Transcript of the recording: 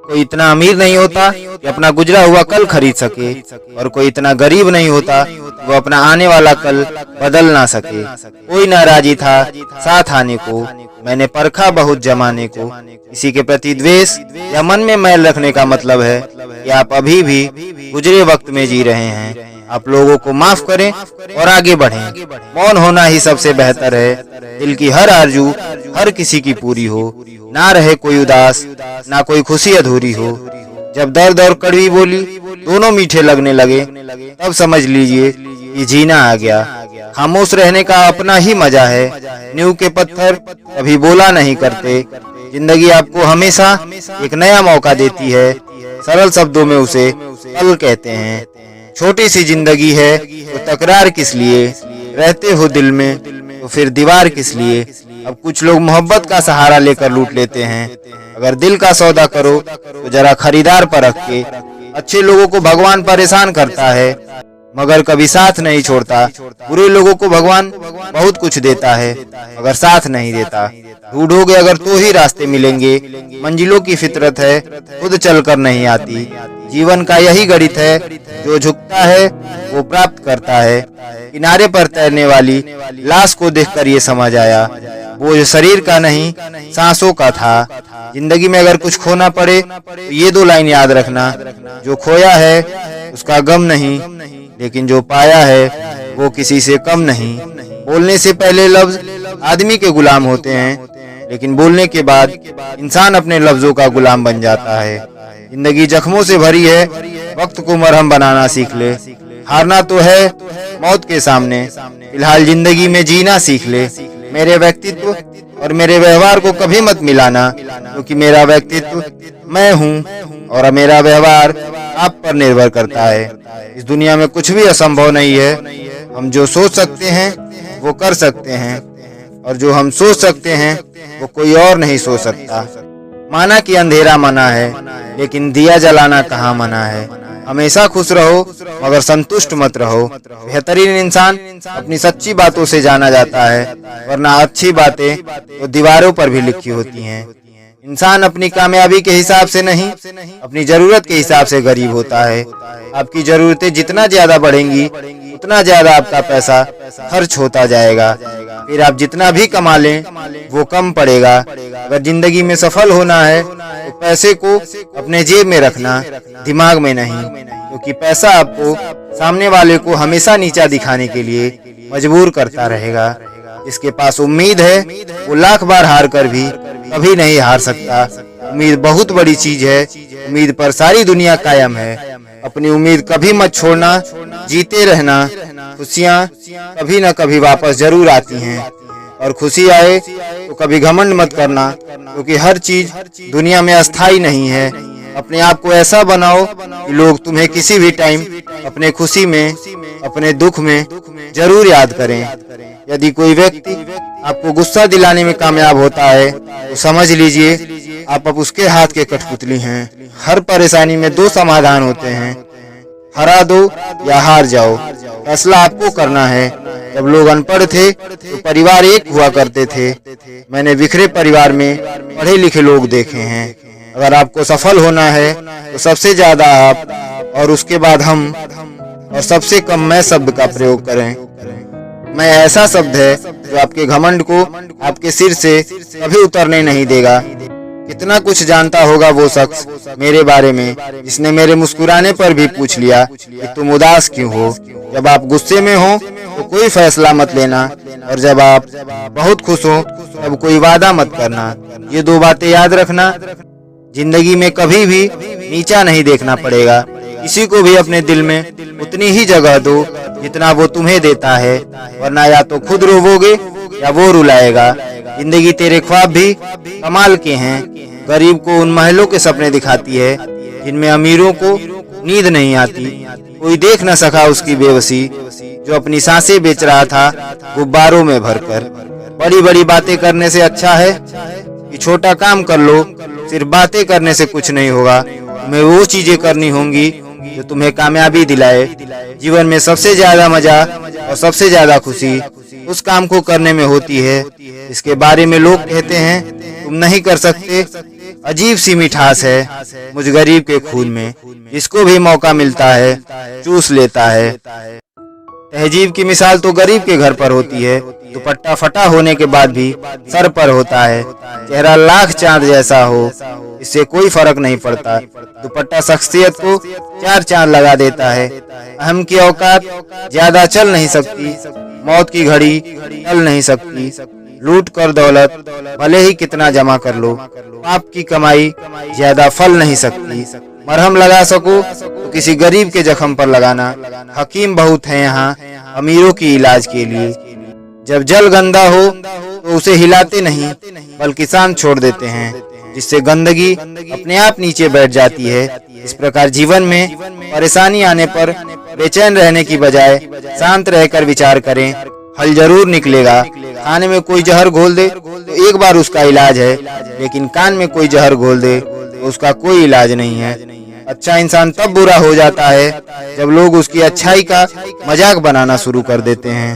कोई इतना अमीर नहीं होता कि अपना गुजरा हुआ कल खरीद सके, और कोई इतना गरीब नहीं होता वो अपना आने वाला कल बदल ना सके। कोई ना राजी था साथ आने को, मैंने परखा बहुत जमाने को। किसी के प्रति द्वेष या मन में मैल रखने का मतलब है कि आप अभी भी गुजरे वक्त में जी रहे हैं। आप लोगों को माफ करें और आगे बढ़ें। मौन होना ही सबसे बेहतर है। दिल की हर आरजू हर किसी की पूरी हो, ना रहे कोई उदास, ना कोई खुशी अधूरी हो। जब दर्द और कड़वी बोली दोनों मीठे लगने लगे, तब समझ लीजिए कि जीना आ गया। खामोश रहने का अपना ही मजा है। नींव के पत्थर कभी बोला नहीं करते। जिंदगी आपको हमेशा एक नया मौका देती है। सरल शब्दों में उसे कल कहते हैं। छोटी सी जिंदगी है तो तकरार किस लिए, रहते हो दिल में तो फिर दीवार किस लिए। अब कुछ लोग मोहब्बत का सहारा लेकर लूट लेते हैं। अगर दिल का सौदा करो तो जरा खरीदार परख के। अच्छे लोगों को भगवान परेशान करता है मगर कभी साथ नहीं छोड़ता। बुरे लोगों को भगवान बहुत कुछ देता है मगर साथ नहीं देता। ढूंढोगे अगर तो ही रास्ते मिलेंगे। मंजिलों की फितरत है, खुद चलकर नहीं आती। जीवन का यही गणित है, जो झुकता है वो प्राप्त करता है। किनारे पर तैरने वाली लाश को देखकर ये समझ आया, बोझ शरीर का नहीं सांसों का था। जिंदगी में अगर कुछ खोना पड़े तो ये दो लाइन याद रखना, जो खोया है उसका गम नहीं, लेकिन जो पाया है वो किसी से कम नहीं। बोलने से पहले लफ्ज आदमी के गुलाम होते हैं, लेकिन बोलने के बाद इंसान अपने लफ्जों का गुलाम बन जाता है। जिंदगी जख्मों से भरी है, वक्त को मरहम बनाना सीख ले। हारना तो है मौत के सामने, फिलहाल जिंदगी में जीना सीख ले। मेरे व्यक्तित्व और मेरे व्यवहार को कभी मत मिलाना, क्योंकि मेरा व्यक्तित्व मैं हूँ और मेरा व्यवहार आप पर निर्भर करता है। इस दुनिया में कुछ भी असंभव नहीं है। हम जो सोच सकते हैं वो कर सकते हैं, और जो हम सोच सकते हैं वो कोई और नहीं सोच सकता। माना कि अंधेरा मना है, लेकिन दिया जलाना कहाँ मना है। हमेशा खुश रहो मगर संतुष्ट मत रहो। बेहतरीन इंसान अपनी सच्ची बातों से जाना जाता है, वरना अच्छी बातें तो दीवारों पर भी लिखी होती हैं। इंसान अपनी कामयाबी के हिसाब से नहीं, अपनी जरूरत के हिसाब से गरीब होता है। आपकी जरूरतें जितना ज्यादा बढ़ेंगी उतना ज्यादा आपका पैसा खर्च होता जाएगा। फिर आप जितना भी कमा लें वो कम पड़ेगा। अगर जिंदगी में सफल होना है तो पैसे को अपने जेब में रखना, दिमाग में नहीं, क्योंकि पैसा आपको सामने वाले को हमेशा नीचा दिखाने के लिए मजबूर करता रहेगा। इसके पास उम्मीद है वो लाख बार हार कर भी कभी नहीं हार सकता। उम्मीद बहुत बड़ी चीज है। उम्मीद पर सारी दुनिया कायम है। अपनी उम्मीद कभी मत छोड़ना, जीते रहना। खुशियाँ कभी न कभी वापस जरूर आती हैं, और खुशी आए तो कभी घमंड मत करना, क्योंकि हर चीज दुनिया में अस्थायी नहीं है। अपने आप को ऐसा बनाओ कि लोग तुम्हें किसी भी टाइम अपने खुशी में, अपने दुख में जरूर याद करें। यदि कोई व्यक्ति आपको गुस्सा दिलाने में कामयाब होता है तो समझ लीजिए आप अब उसके हाथ के कठपुतली हैं। हर परेशानी में दो समाधान होते हैं, हरा दो या हार जाओ। फैसला आपको करना है। जब लोग अनपढ़ थे तो परिवार एक हुआ करते थे। मैंने बिखरे परिवार में पढ़े लिखे लोग देखे हैं। अगर आपको सफल होना है तो सबसे ज्यादा आप और उसके बाद हम और सबसे कम मैं शब्द का प्रयोग करें। मैं ऐसा शब्द है जो आपके घमंड को आपके सिर से कभी उतरने नहीं देगा। कितना कुछ जानता होगा वो शख्स मेरे बारे में, जिसने मेरे मुस्कुराने पर भी पूछ लिया कि तुम उदास क्यों हो। जब आप गुस्से में हो तो कोई फैसला मत लेना, और जब आप बहुत खुश हो तब कोई वादा मत करना। ये दो बातें याद रखना। जिंदगी में कभी भी नीचा नहीं देखना पड़ेगा। किसी को भी अपने दिल में उतनी ही जगह दो जितना वो तुम्हें देता है, वरना या तो खुद रोवोगे या वो रुलाएगा। जिंदगी तेरे ख्वाब भी कमाल के हैं। गरीब को उन महलों के सपने दिखाती है जिनमें अमीरों को नींद नहीं आती। कोई देख न सका उसकी बेबसी, जो अपनी सांसें बेच रहा था गुब्बारों में भरकर। बड़ी बड़ी बातें करने से अच्छा है कि छोटा काम कर लो। सिर्फ बातें करने से कुछ नहीं होगा। तुम्हें वो चीजें करनी होंगी जो तुम्हें कामयाबी दिलाए। जीवन में सबसे ज्यादा मजा और सबसे ज्यादा खुशी उस काम को करने में होती है इसके बारे में लोग कहते हैं तुम नहीं कर सकते, अजीब सी मिठास है मुझ गरीब के खून में, जिसको भी मौका मिलता है चूस लेता है। तहजीब की मिसाल तो गरीब के घर पर होती है, दुपट्टा फटा होने के बाद भी सर पर होता है। चेहरा लाख चांद जैसा हो, इससे कोई फर्क नहीं पड़ता। दुपट्टा शख्सियत को 4 चांद लगा देता है। अहम की औकात ज्यादा चल नहीं सकती, मौत की घड़ी टल नहीं सकती। लूट कर दौलत भले ही कितना जमा कर लो, पाप की कमाई ज्यादा फल नहीं सकती। मरहम लगा सको तो किसी गरीब के जख्म पर लगाना। हकीम बहुत हैं यहाँ अमीरों की इलाज के लिए। जब जल गंदा हो तो उसे हिलाते नहीं बल्कि शांत छोड़ देते हैं, जिससे गंदगी अपने आप नीचे बैठ जाती है। इस प्रकार जीवन में परेशानी आने पर बेचैन रहने की बजाय शांत रहकर विचार करें, हल जरूर निकलेगा। खाने में कोई जहर घोल दे तो एक बार उसका इलाज है, लेकिन कान में कोई जहर घोल दे तो उसका कोई इलाज नहीं है। अच्छा इंसान तब बुरा हो जाता है जब लोग उसकी अच्छाई का मजाक बनाना शुरू कर देते हैं।